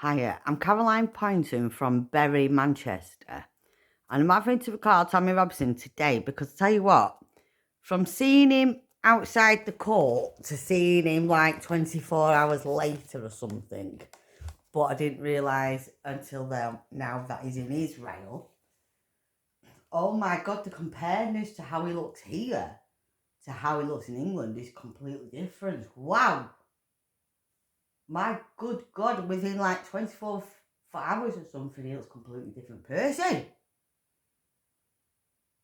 Hiya, I'm Caroline Poynton from Bury, Manchester, and I'm having to record Tommy Robinson today because I tell you what, from seeing him outside the court to seeing him like 24 hours later or something, but I didn't realise until now that he's in Israel. Oh my God, the comparedness to how he looks here to how he looks in England is completely different. Wow. My good God, within like 24 hours or something, he looks a completely different person.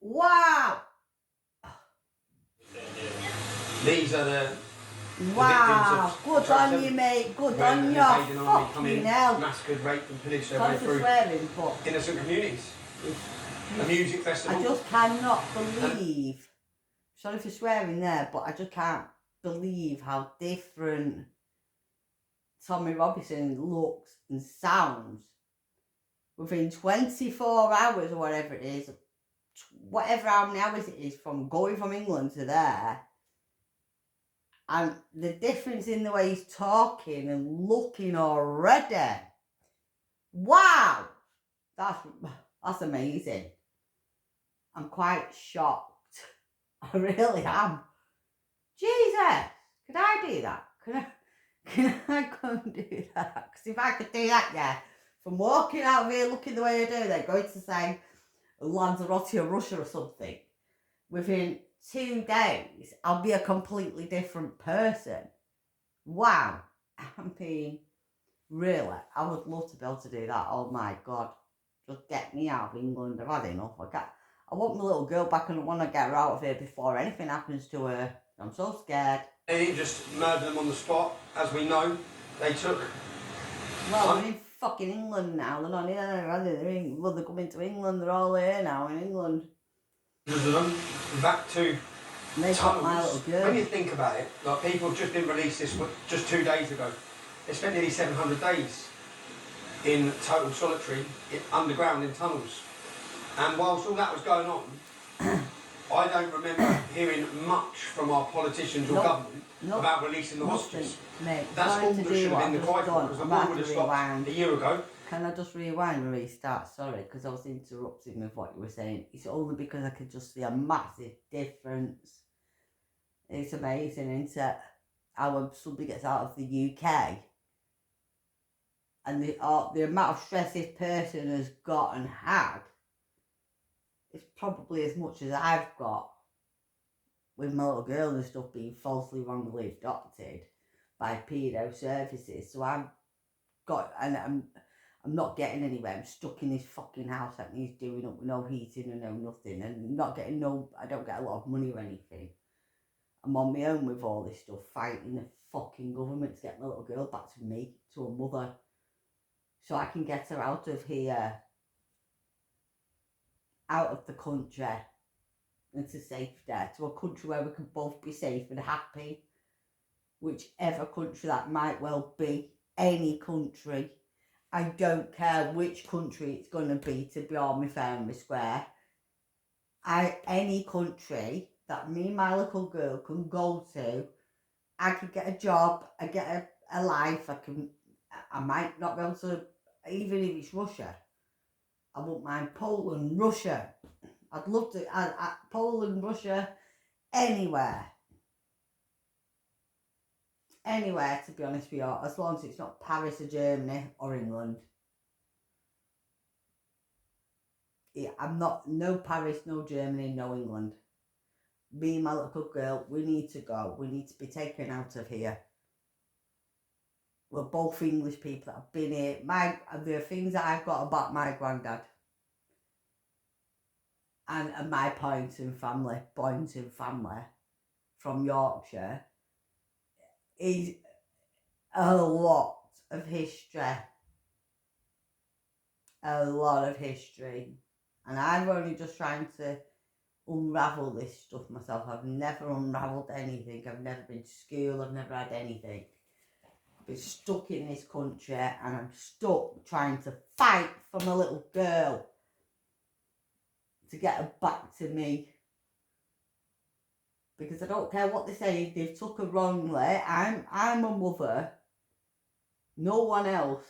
Wow! These are the Wow! victims Good on you, mate. Good on you. Fucking hell. Massacred, raped and pillaged their Sorry way for through swearing, but innocent communities. A music festival. I just cannot believe. Sorry for swearing there, but I just can't believe how different Tommy Robinson looks and sounds within 24 hours or whatever it is, whatever how many hours it is from going from England to there, and the difference in the way he's talking and looking already. Wow, that's amazing. I'm quite shocked. I really am. Jesus, could I do that? Can I go and do that? Because if I could do that, yeah, from walking out of here looking the way I do, then going to say Lanzarote or Russia or something, within 2 days, I'll be a completely different person. Wow. I mean, really, I would love to be able to do that. Oh my God. Just get me out of England. I've had enough. I want my little girl back and I want to get her out of here before anything happens to her. I'm so scared. They didn't just murder them on the spot, as we know. They took... Well, they're in fucking England now. They're not here, are they? They're coming to England. They're all here now in England. Back to They got my little girl. When you think about it, like people have just been released this just 2 days ago. They spent nearly 700 days in total solitary, underground in tunnels. And whilst all that was going on, I don't remember hearing much from our politicians or government about releasing the hostages. Mate, that's all that should have been the cry for, because the war would have stopped a year ago. Can I just rewind and restart? Sorry, because I was interrupting with what you were saying. It's only because I could just see a massive difference. It's amazing, isn't it? How somebody gets out of the UK and the amount of stress this person has got and had is probably as much as I've got with my little girl and stuff being falsely wrongly adopted by pedo services. So I'm not getting anywhere. I'm stuck in this fucking house that needs doing up with no heating and no nothing, and I don't get a lot of money or anything. I'm on my own with all this stuff, fighting the fucking government to get my little girl back to me, to her mother, so I can get her out of here, out of the country, and to safety, to a country where we can both be safe and happy, whichever country that might well be, any country. I don't care which country it's going to be all my fair and my square. Any country that me and my little girl can go to, I could get a job, I get a life, I might not be able to, even if it's Russia. I wouldn't mind Poland, Russia. I'd love to, Poland, Russia, anywhere. Anywhere, to be honest with you, as long as it's not Paris or Germany or England. Yeah, I'm not, no Paris, no Germany, no England. Me and my little girl, we need to go. We need to be taken out of here. We're both English people that have been here. There are things that I've got about my granddad and my Poynton family from Yorkshire, is a lot of history. A lot of history. And I'm only just trying to unravel this stuff myself. I've never unravelled anything. I've never been to school. I've never had anything. I've been stuck in this country and I'm stuck trying to fight for my little girl to get her back to me. Because I don't care what they say, they've took her wrongly. I'm a mother. No one else.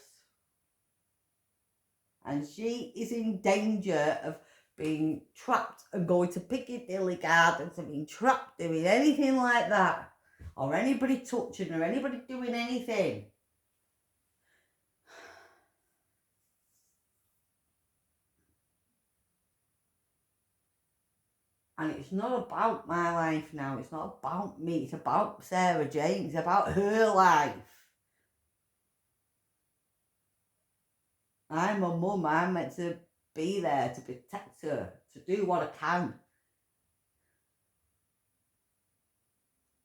And she is in danger of being trapped and going to Piccadilly Gardens and being trapped doing anything like that. Or anybody touching her, anybody doing anything. And it's not about my life now. It's not about me. It's about Sarah Jane. It's about her life. I'm a mum. I'm meant to be there to protect her, to do what I can.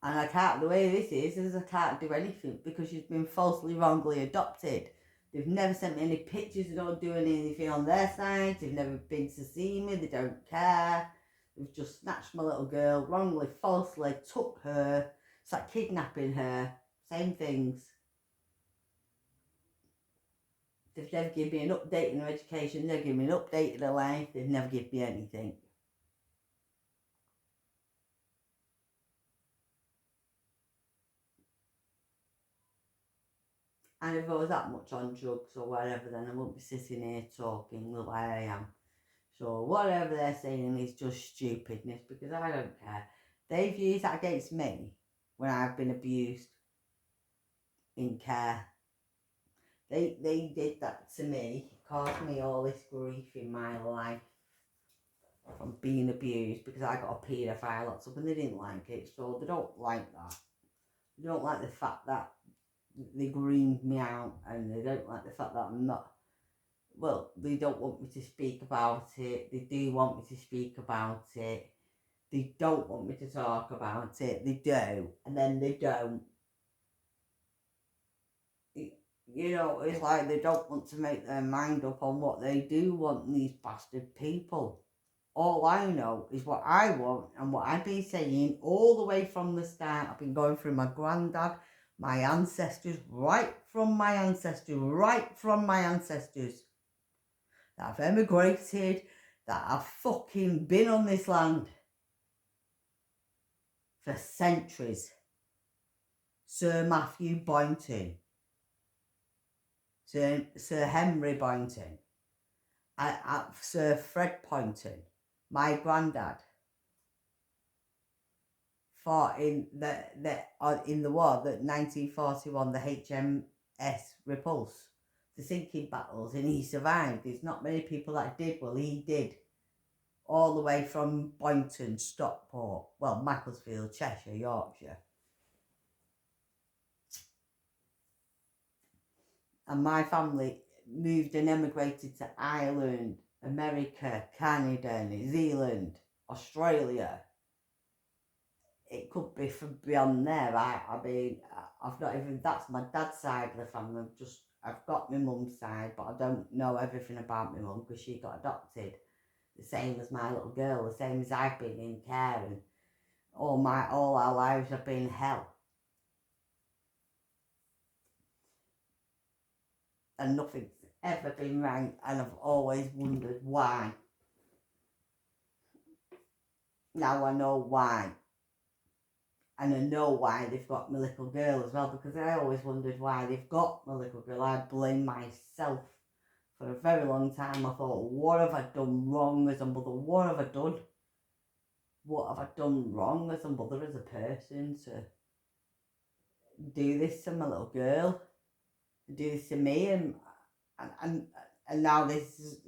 And I can't, the way this is I can't do anything because she's been falsely, wrongly adopted. They've never sent me any pictures. They don't do anything on their side. They've never been to see me. They don't care. They've just snatched my little girl, wrongly, falsely, took her. It's like kidnapping her. Same things. They've never given me an update in her education. They've never given me an update in her life. They've never given me anything. And if I was that much on drugs or whatever, then I wouldn't be sitting here talking the way I am. So whatever they're saying is just stupidness because I don't care. They've used that against me when I've been abused in care. They did that to me, caused me all this grief in my life from being abused because I got a paedophile locked up and they didn't like it. So they don't like that. They don't like the fact that they groomed me out and they don't like the fact that I'm not, well, they don't want me to speak about it. They do want me to speak about it. They don't want me to talk about it. They do, and then they don't. You know, it's like they don't want to make their mind up on what they do want, these bastard people. All I know is what I want and what I've been saying all the way from the start. I've been going through my granddad, my ancestors, right from my ancestors, that I've emigrated, that I've fucking been on this land for centuries. Sir Matthew Poynton, Sir Henry Poynton, Sir Fred Poynton, my granddad, fought in the war, that 1941, the HMS Repulse, the sinking battles, and he survived. There's not many people that did. Well, he did. All the way from Poynton, Stockport, well, Macclesfield, Cheshire, Yorkshire. And my family moved and emigrated to Ireland, America, Canada, New Zealand, Australia. It could be from beyond there. I mean, I've not even, that's my dad's side of the family. I've got my mum's side, but I don't know everything about my mum because she got adopted. The same as my little girl, the same as I've been in care, and all our lives have been hell. And nothing's ever been right, and I've always wondered why. Now I know why. And I know why they've got my little girl as well, because I always wondered why they've got my little girl. I blame myself for a very long time. I thought, what have I done wrong as a mother? What have I done? What have I done wrong as a mother, as a person, to do this to my little girl? Do this to me? And now this is,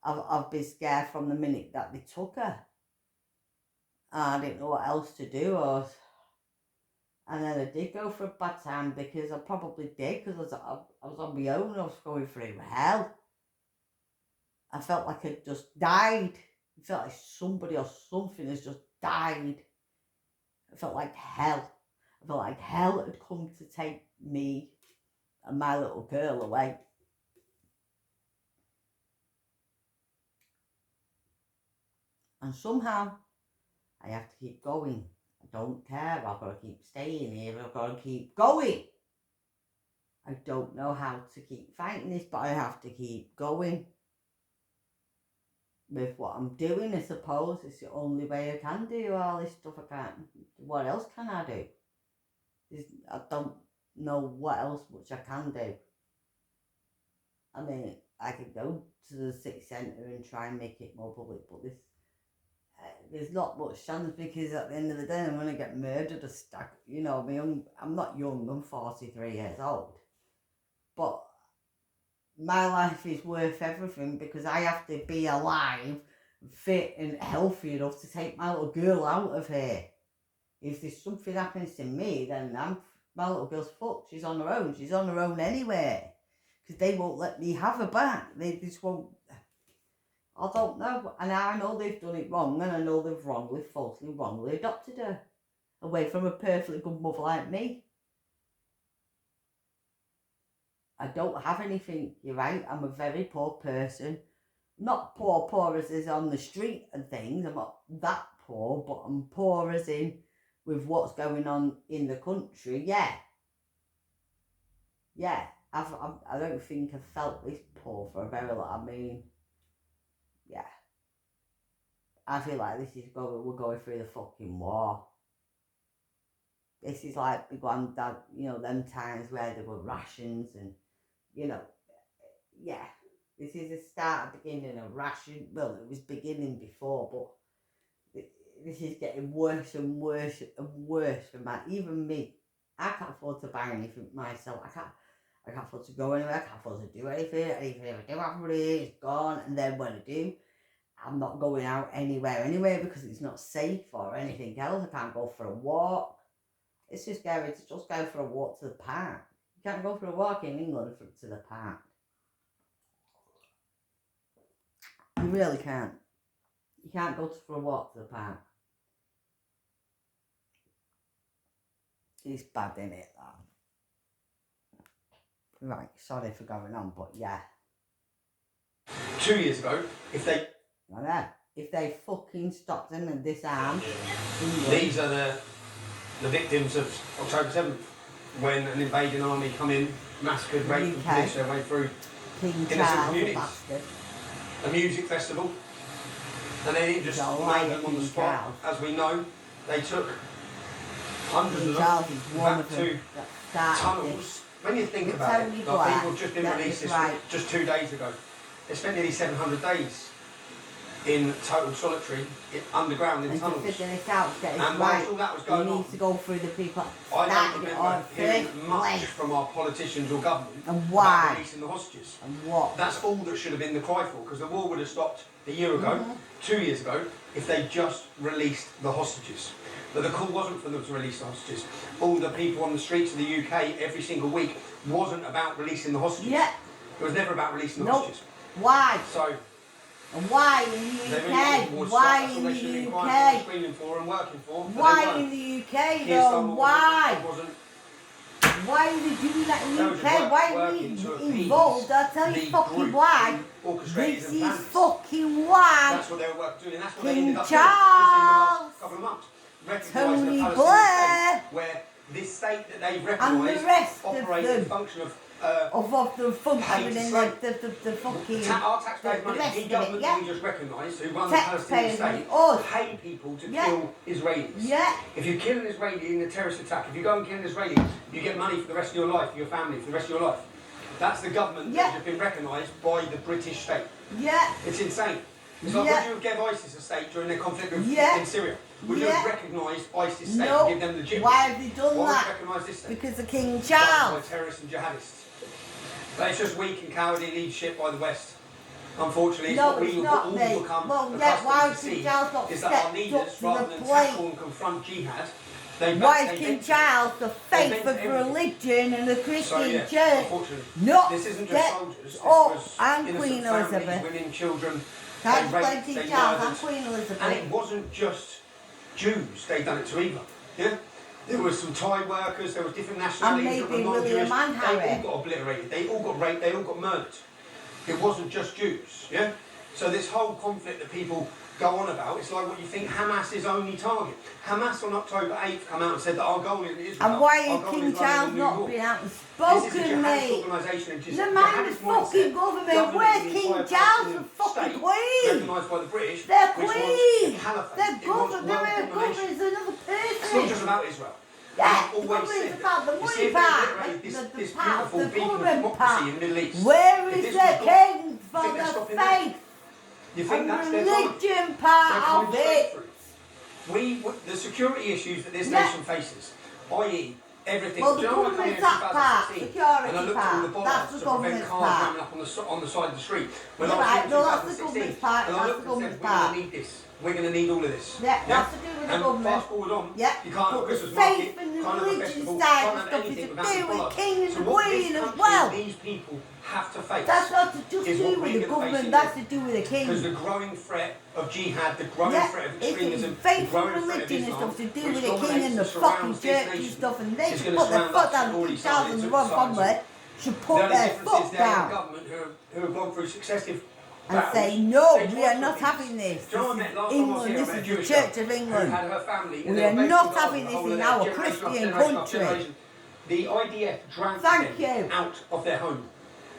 I've been scared from the minute that they took her. I didn't know what else to do, and then I did go for a bad time because I probably did, because I was on my own. I was going through hell. I felt like I'd just died. I felt like somebody or something has just died. I felt like hell. I felt like hell had come to take me and my little girl away. And somehow I have to keep going. I don't care. I've got to keep staying here. I've got to keep going. I don't know how to keep fighting this, but I have to keep going with what I'm doing. I suppose it's the only way I can do all this stuff. I can't. What else can I do? I don't know what else much I can do. I mean, I could go to the city centre and try and make it more public, but there's not much chance because at the end of the day I'm going to get murdered or stuck. You know, I'm not young, I'm 43 years old. But my life is worth everything because I have to be alive, fit and healthy enough to take my little girl out of here. If there's something happens to me, then my little girl's fucked. She's on her own. She's on her own anyway. Because they won't let me have her back. They just won't. I don't know. And I know they've done it wrong. And I know they've wrongly adopted her. Away from a perfectly good mother like me. I don't have anything. You're right. I'm a very poor person. Not poor as is on the street and things. I'm not that poor. But I'm poor as in with what's going on in the country. Yeah. I don't think I've felt this poor for a very long. I mean, yeah. I feel like we're going through the fucking war. This is like my granddad, them times where there were rations and, yeah. This is the beginning of ration. Well, it was beginning before, but this is getting worse and worse and worse for even me. I can't afford to buy anything myself. I can't afford to go anywhere. I can't afford to do anything. Anything if I do have money, it's gone. And then when I do, I'm not going out anywhere anyway because it's not safe or anything else. I can't go for a walk. It's just scary to just go for a walk to the park. You can't go for a walk in England to the park. You really can't. You can't go for a walk to the park. It's bad, isn't it, that? Right, sorry for going on, but yeah. 2 years ago, if they fucking stopped them and disarmed. These are the victims of October 7th, when an invading army come in, massacred, raped and policed their way through innocent communities. A music festival, and they didn't just murder them on the spot. As we know, they took hundreds of them back to tunnels. When you think about it, people just didn't release this just 2 days ago. They spent nearly 700 days in total solitary, underground in tunnels. And whilst all that was going on, to go through the people. I don't remember hearing much from our politicians or government about releasing the hostages. And what? That's all that should have been the cry for, because the war would have stopped a year ago, 2 years ago, if they just released the hostages. But the call wasn't for them to release the hostages. All the people on the streets of the UK every single week wasn't about releasing the hostages. Yeah. It was never about releasing the hostages. Why? So. And why in the UK? Why in the UK? Screaming for and working for. Why in the UK though? Why? Why are they doing that in the UK? Why are we involved? I'll tell you fucking why. This is fucking why. That's what they were doing. That's what they King ended up Charles, doing just in the last couple of months. Tony Blair, where this state that they've recognised operates in function of the functioning in the fucking our taxpayers' money, the government that we just recognised, who run the Palestinian state, pay people to kill Israelis. Yeah. If you kill an Israeli in a terrorist attack, if you go and kill an Israeli, you get money for the rest of your life, for your family, for the rest of your life. That's the government that has been recognised by the British state. Yeah. It's insane. It's like, would you have given ISIS a state during their conflict in Syria? Would you have recognised ISIS state and give them the legitimacy? Why have they done that? Why would you recognise this state? Because of King Charles. By terrorists and jihadists. But it's just weak and cowardly leadership by the West. Unfortunately, it's what we will all become accustomed to see, is that our leaders, rather than tackle and confront jihad, why is King Charles the faith of religion and the Christian church not this isn't just soldiers, and Queen Elizabeth, families, women, children, Can't blame King Charles and Queen Elizabeth. And it wasn't just Jews they done it to either. Yeah? There were some Thai workers, there were different nationalities that were non-Jewish. They all got obliterated, they all got raped, they all got murdered. It wasn't just Jews. Yeah? So this whole conflict that people go on about, it's like what you think Hamas's only target. Hamas on October 8th come out and said that our goal in Israel. And why is King Charles not been out and spoken, mate? The man is fucking government. Where's King Charles and fucking Queen? Recognised by the British. They're Queen. They're government. They're government's another person. It's not just about Israel. Yeah, it's about the money part, this beautiful beacon of democracy in the Middle East. Where is the King for think they're the stopping that? faith You think and that's their time? religion They're part coming of straight it. through. The security issues that this Yeah. nation faces, i.e. everything. Well, Do the you know when I come here in government's that part, 2016 and I security looked at all the part. That's bollards the to prevent government's cars part. ramming up on the side of the street? When You're I was right, here in no, that's the 2016, government's part, and I that's looked the and said, government's we're going part. to need this. We're going to need all of this. Yeah, that's to do with the and government. fast forward on, Yeah, you can't have a but the Christmas market, faith and the can't have a religion festival, side can't of have stuff is anything to without do these with bollards. king and So the what this queen as country well. and these people have to face That's not to just is do what with we're the going to face government, in that's Europe. to do with the Because king. the growing threat of jihad, the growing Yeah, threat of it's extremism, the faith and growing threat of religion and Islam, stuff to do which with the king dominates and the and fucking surrounds church this and nation, stuff, and they is should going to put their surround foot us down. and already 2001 started. family should The put only their difference is foot they have a down government who have gone through successive and battles. say, no, They we tried are to not appease. having this. Do you know what I This met is last time I was England, here? I this met a is the Jewish Church girl of who England. had her family and We they are were basically not Gaza having the this whole in of their our generation after Christian generation after country. generation. The IDF dragged Thank them you. out of their home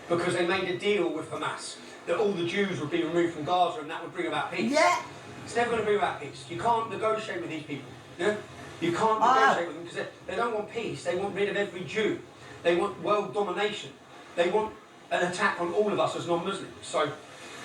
because they made a deal with Hamas that all the Jews would be removed from Gaza and that would bring about peace. Yeah. It's never going to bring about peace. You can't negotiate with these people. Yeah? You can't negotiate with them because they don't want peace. They want rid of every Jew. They want world domination. They want an attack on all of us as non-Muslims. So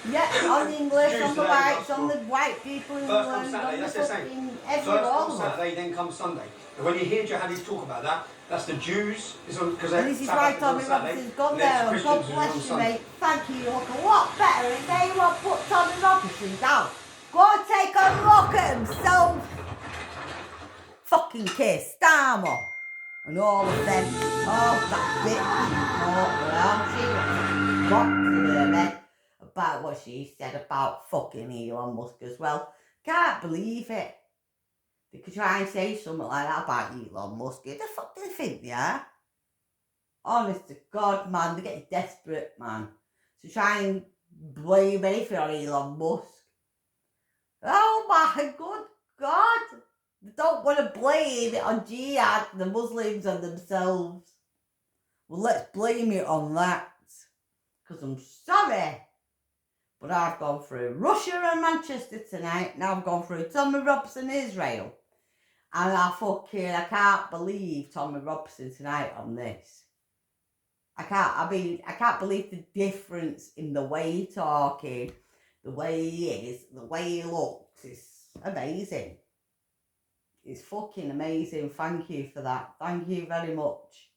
Yeah, on the English, Jews on the today, whites, gospel. on the white people in First England, comes Saturday, on the that's their saying. fucking First everywhere, all comes of us. Saturday, then comes Sunday. And when you hear jihadis talk about that, that's the Jews, because And this is why Tommy Robinson's gone there, and God bless you, mate. Thank you, you look a lot better. If anyone put Tommy Robinson down, go and take a look at himself. Fucking Keir Starmer. And all of them. Oh, that bitch. Oh, well, she got to her then about what she said about fucking Elon Musk as well. Can't believe it. They could try and say something like that about Elon Musk. Who the fuck do they think they are? Honest to God, man, they're getting desperate, man. To try and blame anything on Elon Musk. Oh my good God. They don't want to blame it on jihad, the Muslims and themselves. Well, let's blame it on that. Because I'm sorry. But I've gone through Russia and Manchester tonight. Now I've gone through Tommy Robinson, Israel. And I can't believe Tommy Robinson tonight on this. I can't believe the difference in the way he's talking, the way he is, the way he looks. It's amazing. It's fucking amazing. Thank you for that. Thank you very much.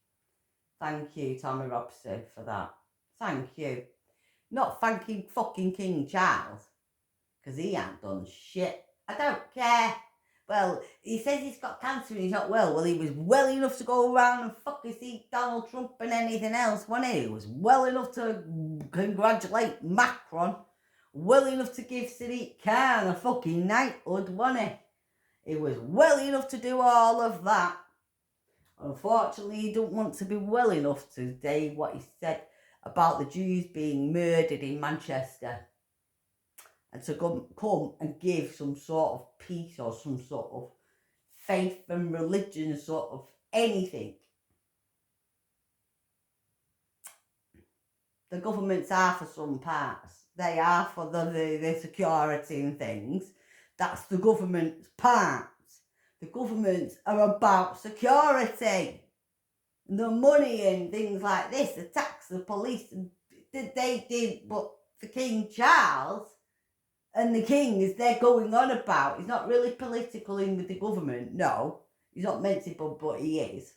Thank you, Tommy Robinson, for that. Thank you. Not thanking fucking King Charles, because he ain't done shit. I don't care. Well, he says he's got cancer and he's not well. Well, he was well enough to go around and fucking see Donald Trump and anything else, wasn't he? He was well enough to congratulate Macron. Well enough to give Sadiq Khan a fucking knighthood, wasn't he? He was well enough to do all of that. Unfortunately, he don't want to be well enough to say what he said about the Jews being murdered in Manchester. And to come and give some sort of peace or some sort of faith and religion, sort of anything. The governments are for some parts. They are for the security and things. That's the government's part. The governments are about security. The money and things like this, the tax, the police, they did, but for King Charles and the king, as they're going on about, he's not really political in with the government, no. He's not meant to, but he is.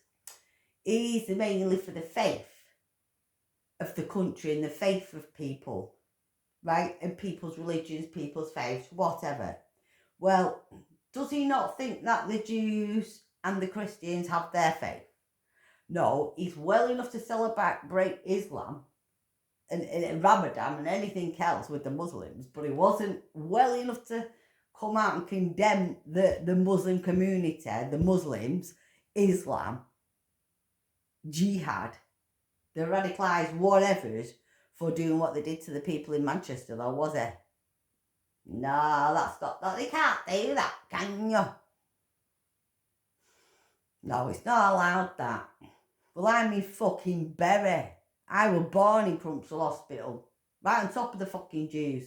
He's mainly for the faith of the country and the faith of people, right? And people's religions, people's faiths, whatever. Well, does he not think that the Jews and the Christians have their faith? No, he's well enough to celebrate Islam and Ramadan and anything else with the Muslims, but he wasn't well enough to come out and condemn the Muslim community, the Muslims, Islam, jihad, the radicalised whatevers for doing what they did to the people in Manchester, though, was it? No, that's not that. They can't do that, can you? No, it's not allowed that. Well, I'm in fucking Bury. I was born in Crumpsall Hospital, right on top of the fucking Jews.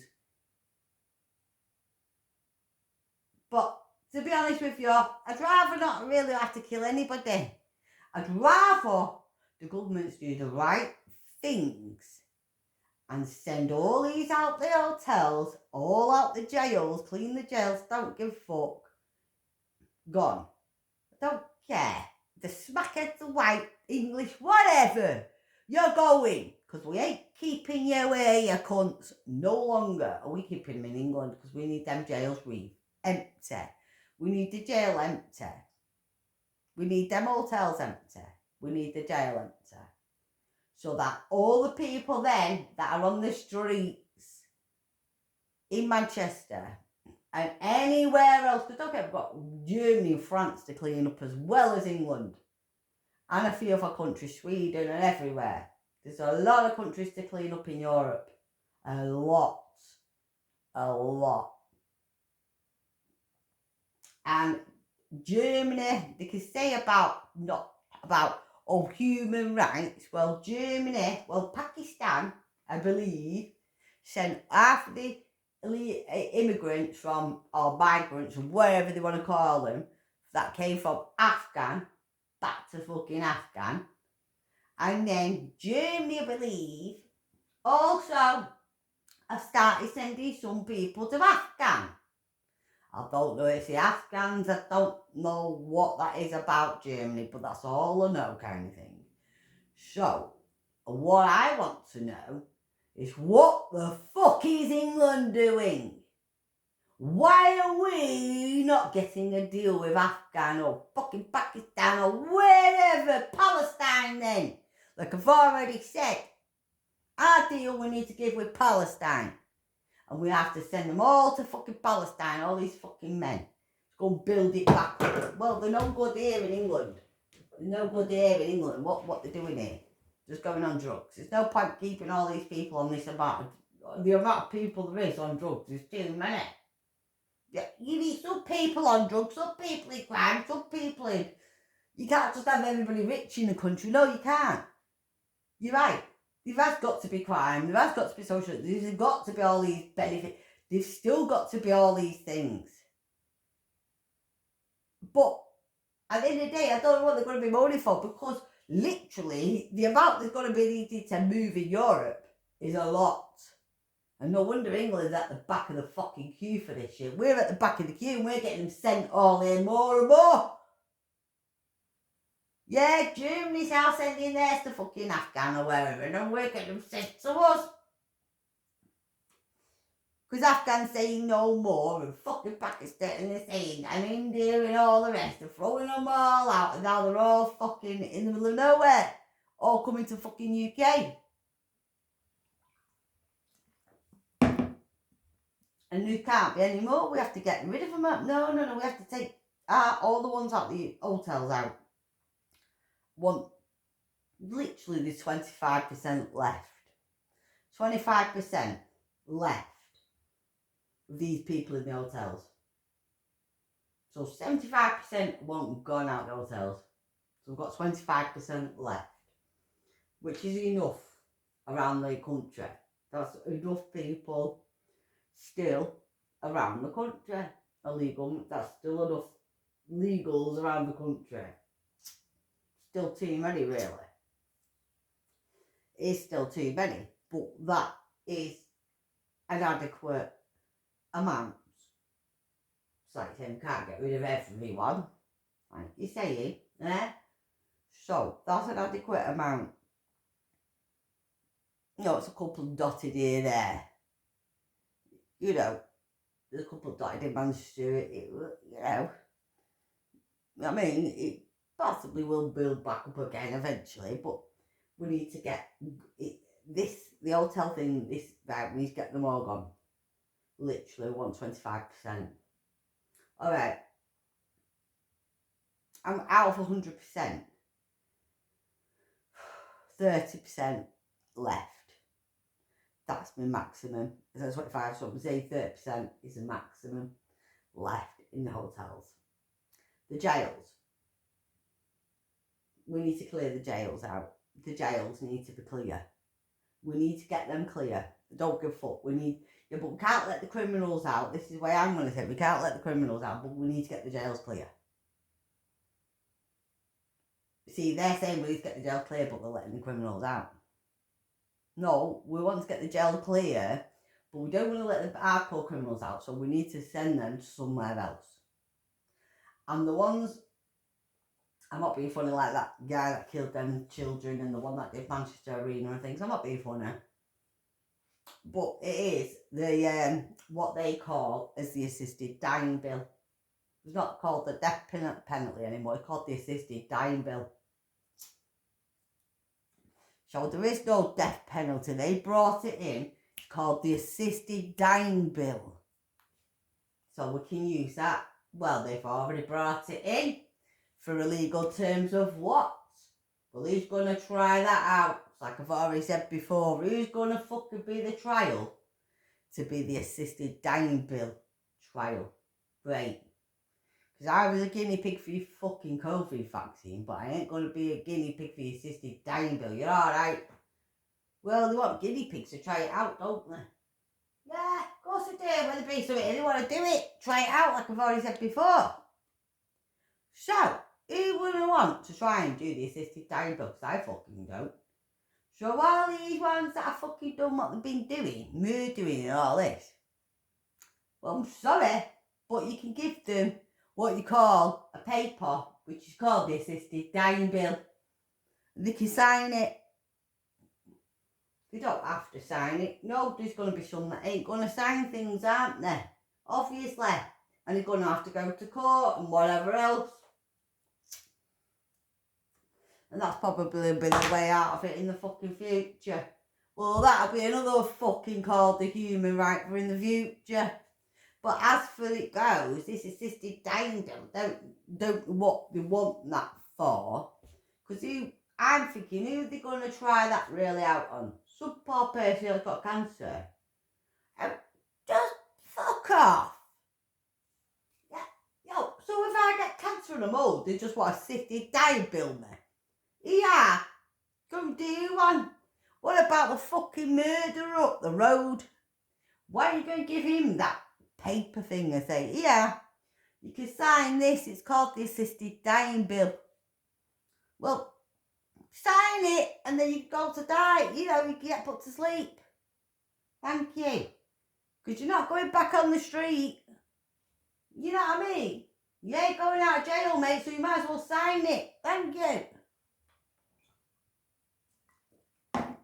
But to be honest with you, I'd rather not really have to kill anybody. I'd rather the governments do the right things and send all these out the hotels, all out the jails, clean the jails, don't give a fuck. Gone. Don't care. The smackheads, the white, English, whatever. You're going. Because we ain't keeping you here, you cunts. No longer are we keeping them in England because we need them jails empty. We need the jail empty. We need them hotels empty. We need the jail empty. So that all the people then that are on the streets in Manchester and anywhere else, because don't forget, we've got Germany and France to clean up as well as England. And a few other countries, Sweden and everywhere. There's a lot of countries to clean up in Europe. A lot. A lot. And Germany, they can say not about human rights. Well, Germany, Pakistan, I believe, sent half of the immigrants from, or migrants, or whatever they want to call them, that came from Afghan, back to fucking Afghan. And then Germany, I believe, also have started sending some people to Afghan. I don't know if it's the Afghans, I don't know what that is about Germany, but that's all I know, kind of thing. So, what I want to know is what the fuck is England doing? Why are we not getting a deal with Afghan or fucking Pakistan or wherever, Palestine then? Like I've already said, our deal we need to give with Palestine. And we have to send them all to fucking Palestine, all these fucking men. To go and build it back. Well, they're no good here in England. They're no good here in England. What they're doing here? Just going on drugs. There's no point keeping all these people on this amount. The amount of people there is on drugs is too many. Yeah, you need some people on drugs, some people in crime, some people in... You can't just have everybody rich in the country. No, you can't. You're right. There has got to be crime, there has got to be social, there's got to be all these benefits, there's still got to be all these things. But at the end of the day, I don't know what they're going to be moaning for, because literally the amount that's going to be needed to move in Europe is a lot. And no wonder England's at the back of the fucking queue for this shit. We're at the back of the queue and we're getting them sent all in more and more. Yeah, Germany's now sending theirs to fucking Afghan or wherever, and then we're getting them sent to us. Because Afghan's saying no more, and fucking Pakistan is saying, and India and all the rest are throwing them all out, and now they're all fucking in the middle of nowhere, all coming to fucking UK. And there can't be any more, we have to get rid of them out. No, we have to take all the ones out the hotels out. Literally there's 25% left. 25% left of these people in the hotels. So 75% won't gone out the hotels. So we've got 25% left, which is enough around the country. That's enough people still around the country. Illegal, that's still enough legals around the country. Still too many, really. It's still too many, but that is an adequate amount. It's like saying we can't get rid of everyone, like you're saying, eh? So that's an adequate amount. You know, it's a couple dotted here, there. You know, there's a couple dotted in Manchester, you know. I mean, it possibly will build back up again eventually, but we need to get the hotel thing, right, we need to get them all gone. Literally 125%. Alright. I'm out of 100%. 30% left. That's my maximum. That's 25, so I'm saying 30% is the maximum left in the hotels. The jails. We need to clear the jails out. The jails need to be clear. We need to get them clear. Don't give a fuck. But we can't let the criminals out. This is why I'm going to say we can't let the criminals out, but we need to get the jails clear. See, they're saying we need to get the jails clear, but they're letting the criminals out. No, we want to get the jail clear, but we don't want to let the hardcore criminals out, so we need to send them somewhere else. And the ones, I'm not being funny like that guy that killed them children and the one that did Manchester Arena and things, I'm not being funny. But it is the what they call as the assisted dying bill. It's not called the death penalty anymore, it's called the assisted dying bill. So there is no death penalty. They brought it in. It's called the assisted dying bill. So we can use that. Well, they've already brought it in for illegal terms of what? Well, who's going to try that out? Like I've already said before, who's going to fucking be the trial? To be the assisted dying bill trial. Great. Because I was a guinea pig for your fucking COVID vaccine, but I ain't going to be a guinea pig for your assisted dying bill. You're alright. Well, they want guinea pigs to try it out, don't they? Yeah, of course they do. When they be something, they want to do it. Try it out, like I've already said before. So, who would want to try and do the assisted dying bill? Because I fucking don't. So all these ones that have fucking done what they've been doing, murdering and all this, well, I'm sorry, but you can give them what you call a paper, which is called the assisted dying bill. They can sign it. They don't have to sign it. No, there's going to be some that ain't going to sign things, aren't there? Obviously. And they're going to have to go to court and whatever else. And that's probably been the way out of it in the fucking future. Well, that'll be another fucking called the human right for in the future. But as for it goes, this assisted dying bill, don't what they want that for. Because I'm thinking, who are they going to try that really out on? Some poor person who's got cancer. Just fuck off. Yeah, yo, so if I get cancer and a mold, they just want assisted dying bill me. Yeah, come do one. What about the fucking murderer up the road? Why are you going to give him that paper thing and say, yeah, you can sign this, it's called the assisted dying bill. Well, sign it and then you go to die, you know, you get put to sleep. Thank you. Because you're not going back on the street. You know what I mean? You ain't going out of jail, mate, so you might as well sign it. Thank you.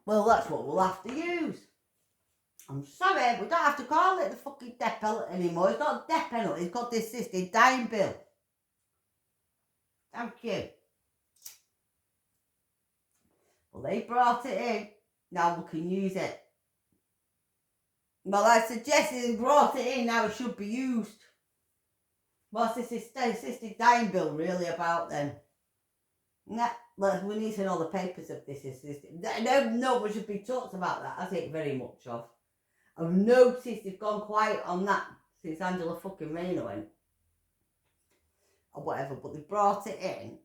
Well, that's what we'll have to use. I'm sorry, we don't have to call it the fucking death penalty anymore. It's not a death penalty, it's called the assisted dying bill. Thank you. Well, they brought it in. Now we can use it. Well, I suggested they brought it in, now it should be used. What's this assisted dying bill really about then? Nah, well, we need to know the papers of this assisted. Nobody should be talked about that, I think very much of. I've noticed they've gone quiet on that since Angela fucking Rayner went. Or whatever, but they brought it in.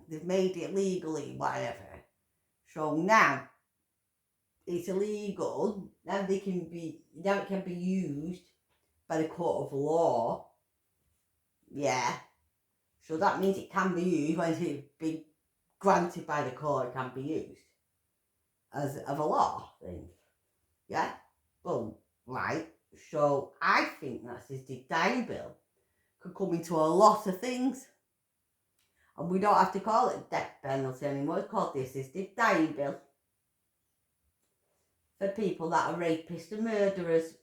They've made it legally, whatever. So now, it's illegal. Now it can be used by the court of law. Yeah. So that means it can be used when it's been granted by the court, it can be used. As of a law thing. Yeah? Well, right. So I think that assisted dying bill could come into a lot of things. And we don't have to call it death penalty anymore. It's called the assisted dying bill. For people that are rapists and murderers.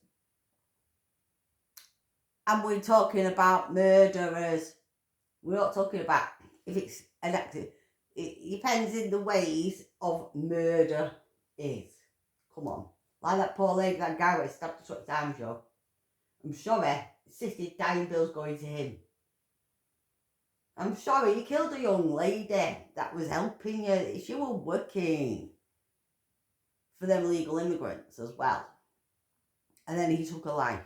And we're talking about murderers. We're not talking about if it's elected. It depends in the ways of murder is. Come on. Like that poor lady, that guy who stabbed us at times, yo. I'm sorry, assisted dying bill's going to him. I'm sorry, you killed a young lady that was helping you. She was working for them illegal immigrants as well. And then he took her life.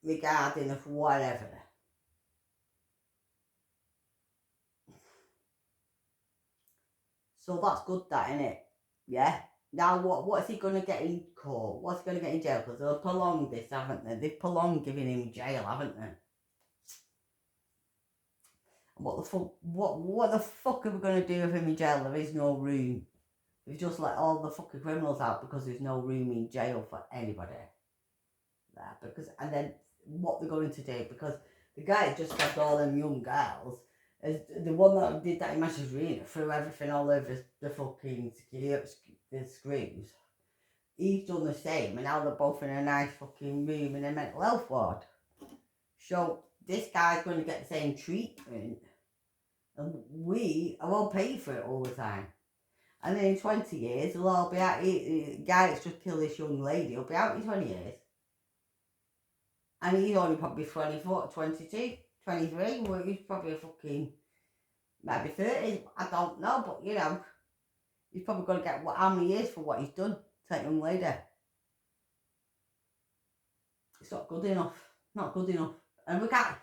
Regarding of whatever. So that's good, that, innit? Yeah? Now, what's he going to get in court? What's he going to get in jail? Because they've prolonged this, haven't they? They've prolonged giving him jail, haven't they? What the fuck are we going to do with him in jail? There is no room. We've just let all the fucking criminals out because there's no room in jail for anybody. And then what they're going to do, because the guy just had all them young girls, as the one that did that in Manchester Arena, threw everything all over the fucking the screws. He's done the same, and now they're both in a nice fucking room in a mental health ward. So this guy's going to get the same treatment, and we are all paid for it all the time. And then in 20 years, they'll all be out. The guy that's just killed this young lady will be out in 20 years. And he's only probably 24, 22, 23. Well, he's probably maybe 30. I don't know, but he's probably going to get how many years for what he's done to that young lady. It's not good enough. Not good enough. And we can't,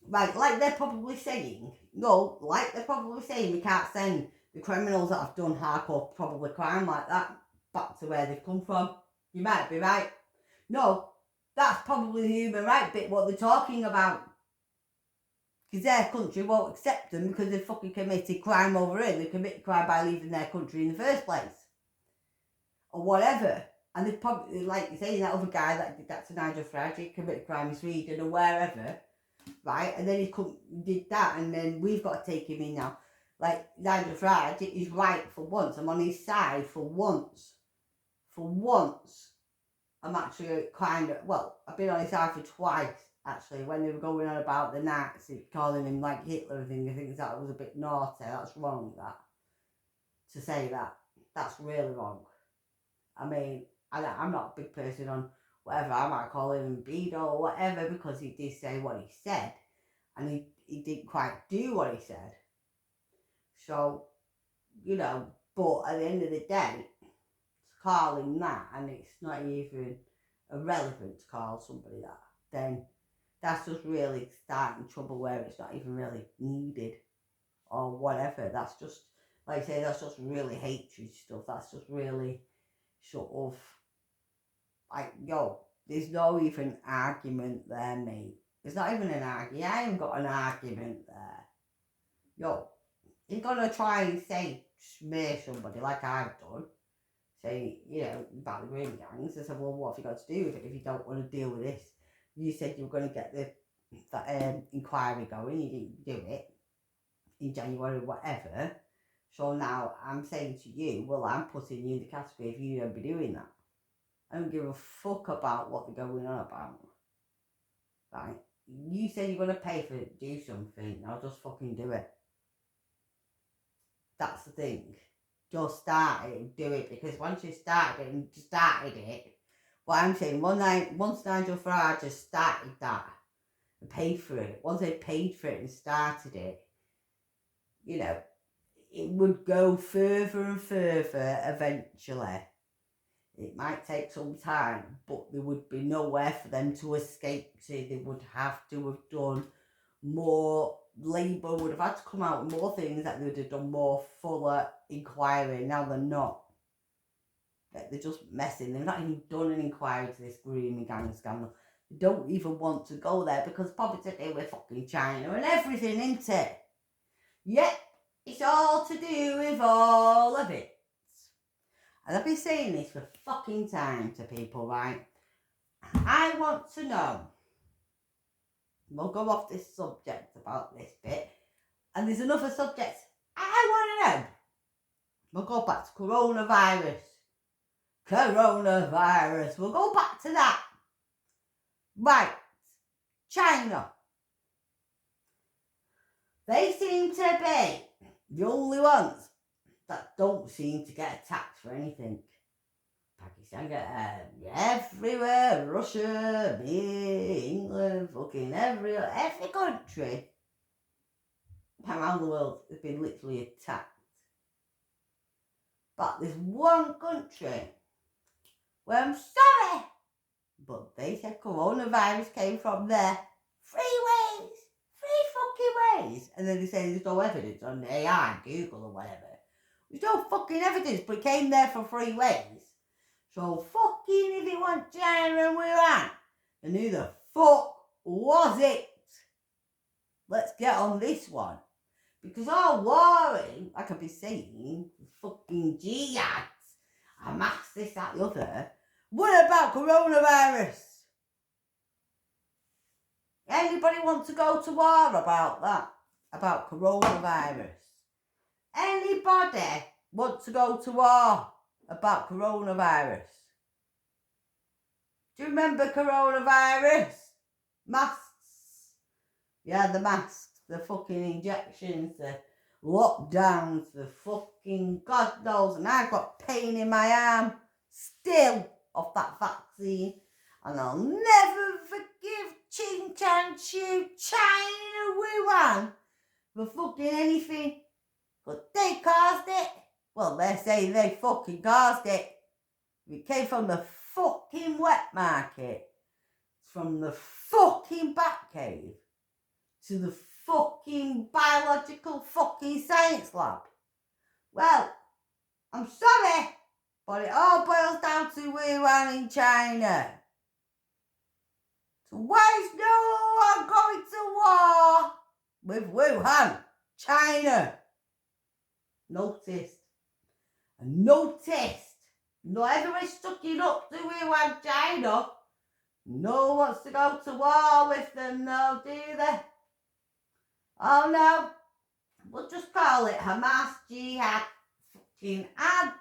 like they're probably saying, we can't send the criminals that have done hardcore probably crime like that back to where they've come from. You might be right. No, that's probably the human right bit, what they're talking about. Because their country won't accept them because they've fucking committed crime over here. They committed crime by leaving their country in the first place. Or whatever. And they've probably, like you say, that other guy that did that to Nigel Farage, he committed crime in Sweden or wherever. Right? And then he did that, and then we've got to take him in now. Like, Nigel Farage is right for once. I'm on his side for once. For once. I'm actually I've been on his side for twice, actually, when they were going on about the Nazis, calling him like Hitler and things. I think that was a bit naughty. That's wrong, that. To say that. That's really wrong. I mean, I'm not a big person on whatever. I might call him Bedo or whatever because he did say what he said. And he didn't quite do what he said. So, but at the end of the day, call him that, and it's not even irrelevant to call somebody that, then that's just really starting trouble where it's not even really needed or whatever. That's just, like I say, that's just really hatred stuff. That's just really sort of like, there's no even argument there, mate. There's not even an argument. I haven't got an argument there. You're gonna try and smear somebody like I've done. Say, about the green gangs. I said, well, what have you got to do with it if you don't want to deal with this? You said you were going to get the inquiry going. You didn't do it in January, whatever. So now I'm saying to you, well, I'm putting you in the category if you don't be doing that. I don't give a fuck about what they're going on about. Right? You said you're going to pay for it, do something. I'll just fucking do it. That's the thing. Just start it and do it, because once you started it, what I'm saying, once Nigel Farage has started that and paid for it, once they paid for it and started it, it would go further and further eventually. It might take some time, but there would be nowhere for them to escape to. They would have to have done more. Labour would have had to come out with more things, that they would have done more fuller inquiry. Now they're not. They're just messing. They've not even done an inquiry to this grooming gang scandal. They don't even want to go there because probably to do with fucking China and everything, isn't it? Yep, it's all to do with all of it. And I've been saying this for fucking time to people, right? I want to know. We'll go off this subject about this bit. And there's another subject I want to know. We'll go back to coronavirus. We'll go back to that. Right. China. They seem to be the only ones that don't seem to get attacked for anything. Pakistan get everywhere. Russia, me, England, fucking every country around the world has been literally attacked. But there's one country where I'm sorry, but they said coronavirus came from there. 3 fucking ways. And then they say there's no evidence on AI, Google or whatever. There's no fucking evidence, but it came there for 3 ways. So fucking if it wasn't China and Wuhan, then who the fuck was it? let's get on this one. Because all warring, like I've been saying, fucking jihads, Hamas, this, that, the other. What about coronavirus? Anybody want to go to war about that? About coronavirus? Anybody want to go to war about coronavirus? Do you remember coronavirus? Masks. Yeah, the masks, the fucking injections, the lockdowns, the fucking God knows. And I've got pain in my arm still of that vaccine. And I'll never forgive Ching Chan Chu, China, Wuhan for fucking anything. But they caused it. Well, they say they fucking caused it. It came from the fucking wet market, from the fucking bat cave, to the fucking biological fucking science lab. Well, I'm sorry, but it all boils down to Wuhan in China. So why is no one going to war with Wuhan, China? Noticed. No, everybody's stuck it up to Wuhan, China. No one wants to go to war with them, no, do they? Oh no, we'll just call it Hamas, Jihad, fucking ad.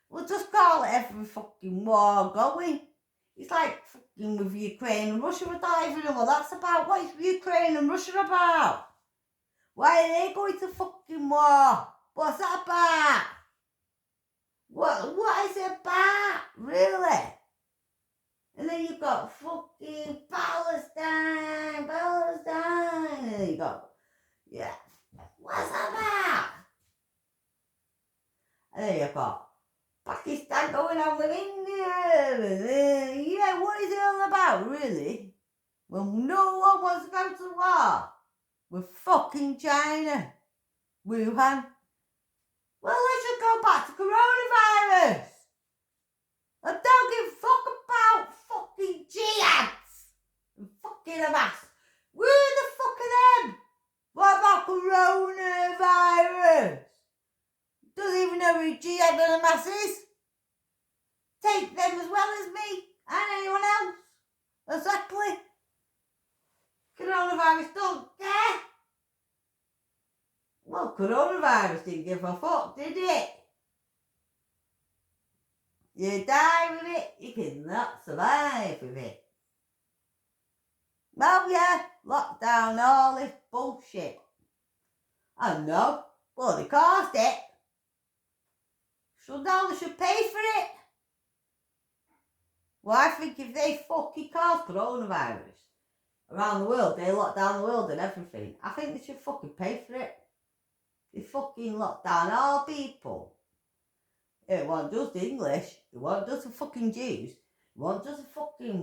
We'll just call it every fucking war going. It's like fucking with Ukraine and Russia. I don't even know what that's about. What is Ukraine and Russia about? Why are they going to fucking war? What's that about? What is it about, really? And then you've got fucking Palestine, and then you got, yeah, what's that about? And then you've got Pakistan going on with India, and then, yeah, what is it all about, really? Well, no one wants to go to war with fucking China, Wuhan. Well, let's just go back to coronavirus. I don't give a fuck about fucking jihads and fucking Hamas. Who the fuck are them? What about coronavirus? Doesn't even know who jihad and Hamas is. Take them as well as me and anyone else. Exactly. Coronavirus don't care. Well, coronavirus didn't give a fuck, did it? You die with it, you cannot survive with it. Well, yeah, lockdown, all this bullshit. I know, well, they caused it. So now they should pay for it. Well, I think if they fucking caused coronavirus around the world, they locked down the world and everything, I think they should fucking pay for it. They fucking locked down all people. It wasn't just English, it wasn't just the fucking Jews, it wasn't just the fucking